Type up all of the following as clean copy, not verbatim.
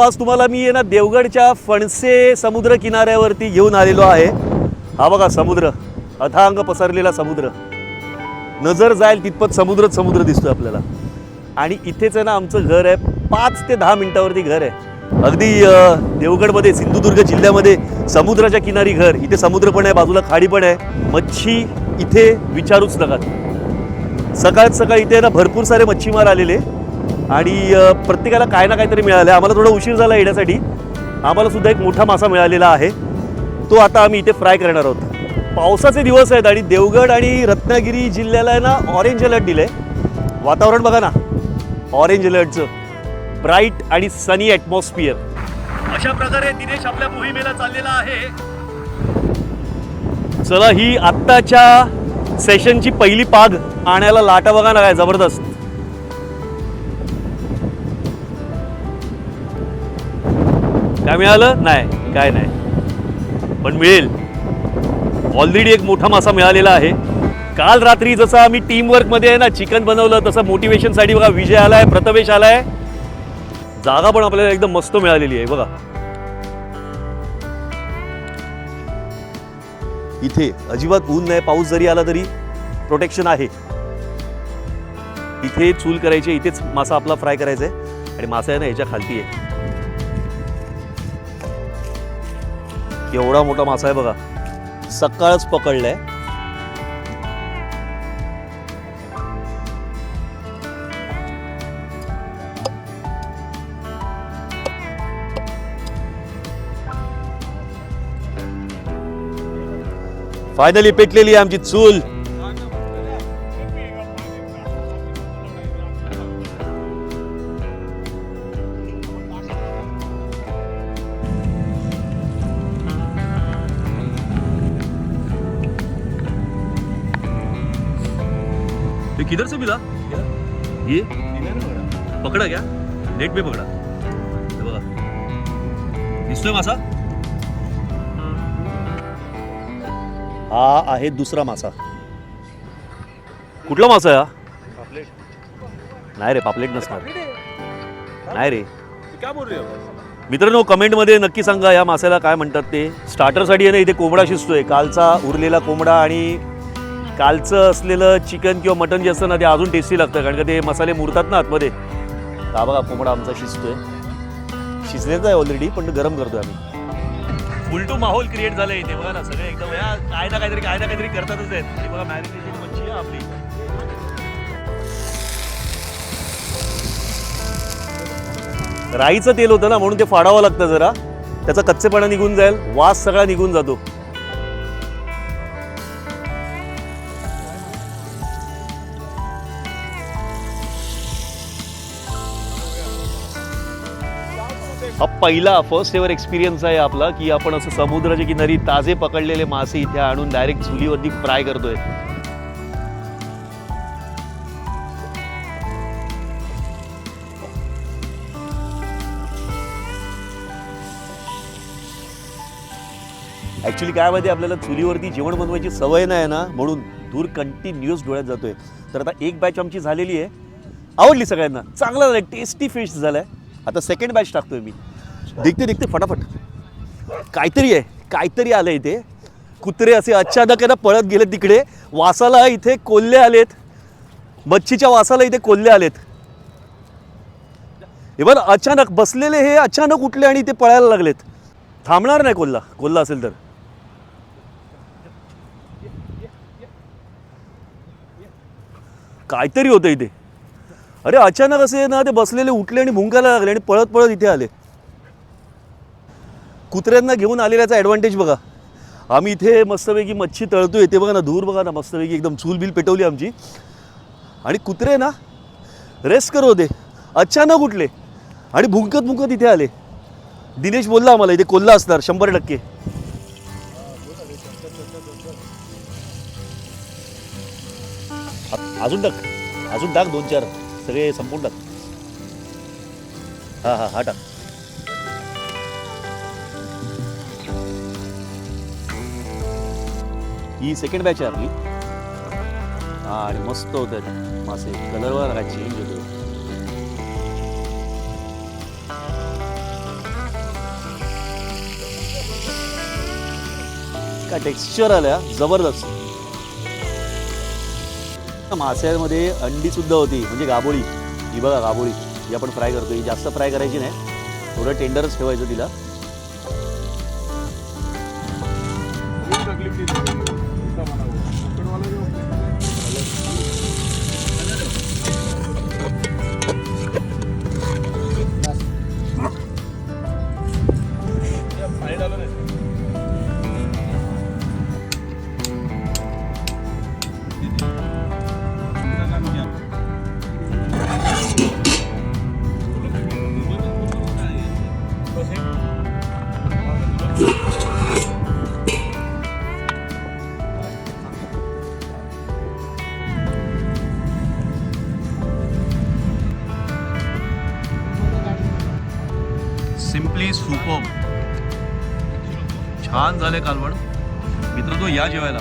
आज तुम्हाला मी आहे ना देवगडच्या फणसे समुद्र किनाऱ्यावरती घेऊन आलेलो आहे। हा बघा समुद्र, अथांग पसरलेला समुद्र, नजर जाईल तितपत समुद्रच समुद्र दिसतोय आपल्याला। आणि इथेच आहे ना आमचं घर आहे, 5 ते 10 मिनिटावरती घर आहे। अगदी देवगडमध्ये सिंधुदुर्ग जिल्ह्यामध्ये समुद्राच्या किनारी घर, इथे समुद्र पण आहे, बाजूला खाडी पण आहे। मच्छी इथे विचारूच नका। सकाळी इथे ना भरपूर सारे मच्छीमार आलेले आणि प्रत्येकाला काय ना काहीतरी मिळालं। आम्हाला थोडा उशीर झाला येण्यासाठी, आम्हाला सुद्धा एक मोठा मासा मिळालेला आहे, तो आता आम्ही इथे फ्राय करणार आहोत। पावसाचे दिवस आहेत आणि देवगड आणि रत्नागिरी जिल्ह्याला आहे ना ऑरेंज अलर्ट दिले। वातावरण बघा ना, ऑरेंज अलर्टचं, ब्राईट आणि सनी ॲटमॉस्फिअर। अशा प्रकारे दिनेश आपल्या मोहिमेला चाललेला आहे। चला, ही आत्ताच्या सेशनची पहिली पाग आणायला लाटा बघा ना, काय जबरदस्त। काय मिळालं नाही, काय नाही, पण मिळेल। ऑलरेडी एक मोठा मासा मिळालेला आहे। काल रात्री जसं आम्ही टीम वर्क मध्ये आहे ना चिकन बनवलं, तसं मोटिवेशन साठी बघा विजय आलाय, प्रथमेश आलाय। जागा पण आपल्याला एकदम मस्त मिळालेली आहे बघा। इथे अजिबात ऊन नाही, पाऊस जरी आला तरी प्रोटेक्शन आहे। इथे चूल करायची, इथेच मासा आपला फ्राय करायचा आहे आणि मासा आहे ना ह्याच्या खालती आहे। एवढा मोठा मासा आहे बघा, सकाळच पकडलाय। फायनली पेटलेली आहे आमची चूल। ये किधर से मिला? ये पकड़ा क्या? नेट पे पकड़ा। बघा, दिसतोय मासा। हा आहे दुसरा मासा। कुठला मासा आहे हा? पापलेट नाही रे, पापलेट नसणार, नाही रे। क्या बोल रहे हो मित्रांनो, कमेंट मध्ये नक्की सांगा या माशाला काय म्हणतात ते। स्टार्टरसाठी आहे ना इथे कोंबडा शिजतोय, कालचा उरलेला कोंबडा आणि कालचं असलेलं चिकन किंवा मटन जे असतं ना ते अजून टेस्टी लागतं, कारण का ते मसाले मुरतात ना आतमध्ये। हा बघा कोंबडा आमचा शिजतोय, शिजलेचा आहे ऑलरेडी, पण गरम करतोय आम्ही। उलटू माहोल क्रिएट झालं इथे बघा ना, सगळे एकदम या काय ना काहीतरी करतातच आहेत। हे बघा मॅरिनेटेड मच्छी आहे आपली। राईचं तेल होतं ना म्हणून ते फाडावं लागतं जरा, त्याचा कच्चेपणा निघून जाईल, वास सगळा निघून जातो। हा पहिला फर्स्ट एव्हर एक्सपिरियन्स आहे आपला की आपण असं समुद्राच्या किनारी ताजे पकडलेले मासे इथे आणून डायरेक्ट चुलीवरती फ्राय करतोय। ऍक्च्युली काय माहिती, आपल्याला चुलीवरती जेवण बनवायची सवय नाही ना, म्हणून धूर कंटिन्युअस डोळ्यात जातोय। तर आता एक बॅच आमची झालेली आहे, आवडली सगळ्यांना, चांगला झालाय, टेस्टी फिश झालाय। आता सेकंड बॅच टाकतोय मी। देखते फटाफट काहीतरी आलंय इथे। कुत्रे असे अचानक आहे ना पळत गेले तिकडे, वासाला इथे कोल्हे आलेत, मच्छीच्या वासाला इथे कोल्हे आलेत। हे बघ, अचानक बसलेले हे अचानक उठले आणि इथे पळायला लागलेत। थांबणार नाही कोल्हा असेल तर। काहीतरी होतं इथे। अरे अचानक असे ना ते बसलेले उठले आणि भुंकायला लागले आणि पळत पळत इथे आले। कुत्र्यांना घेऊन आलेल्याचा ॲडव्हान्टेज बघा, आम्ही इथे मस्तपैकी मच्छी तळतोय, ते बघा ना, धूर बघा ना, मस्तपैकी एकदम चूल बिल पेटवली आमची। आणि कुत्रे ना रेस्ट करत होते, अचानक उठले आणि भुंकत इथे आले। दिनेश बोलला आम्हाला इथे कोल्हा असणार 100%। अजून टाक 2-4, सगळे संपून टाक। हा टाक। ही सेकंड बॅच आहे आपली। आणि मस्त होतात मासे, कलर वर काय चेंज होतो। काय टेक्स्चर आल्या जबरदस्त. माशांमध्ये अंडी सुद्धा होती, म्हणजे गाबोळी. ही बघा गाबोळी, ही आपण फ्राय करतो. ही जास्त फ्राय करायची नाही, थोडं टेंडरच ठेवायचं तिला. सिम्पली सुपर, छान झाले कालवण. मित्रांनो, या जेवायला.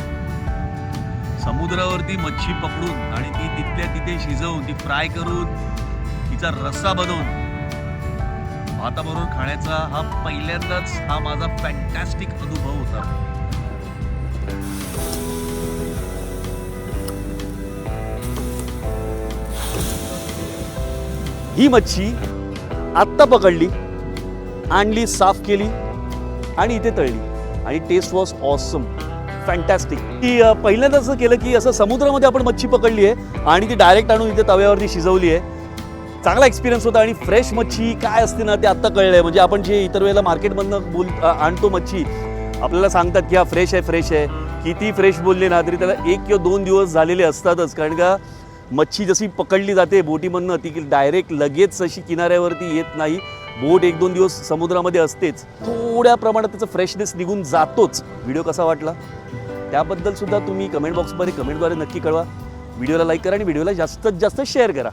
समुद्रावरती मच्छी पकडून आणि ती तिथल्या तिथे शिजवून, ती फ्राय करून, तिचा रस्सा बनवून भाताबरोबर खाण्याचा हा पहिल्यांदाच हा माझा फॅन्टॅस्टिक अनुभव होता. ही मच्छी आत्ता पकडली, आणली, साफ केली आणि इथे तळली आणि टेस्ट वॉज ऑसम, फॅन्टॅस्टिक. की पहिल्यांदा असं केलं की असं समुद्रामध्ये आपण मच्छी पकडली आहे आणि ती डायरेक्ट आणून इथे तव्यावरती शिजवली आहे. चांगला एक्सपिरियन्स होता. आणि फ्रेश मच्छी काय असते ना ते आत्ता कळलं आहे. म्हणजे आपण जे इतर वेळेला मार्केटमधनं आणतो मच्छी, आपल्याला सांगतात की हा फ्रेश आहे, फ्रेश आहे. किती फ्रेश बोलले ना तरी त्याला 1 किंवा 2 दिवस झालेले असतातच. कारण का मच्छी जशी पकडली जाते बोटीमधनं, ती डायरेक्ट लगेच अशी किनाऱ्यावरती येत नाही. बोट 1-2 दिवस समुद्रामध्ये असतेच. थोड्या प्रमाणात त्याचं फ्रेशनेस निघून जातोच. व्हिडिओ कसा वाटला त्याबद्दल सुद्धा तुम्ही कमेंट बॉक्समध्ये कमेंटद्वारे नक्की कळवा. व्हिडिओला लाईक करा आणि व्हिडिओला जास्तीत जास्त शेअर करा.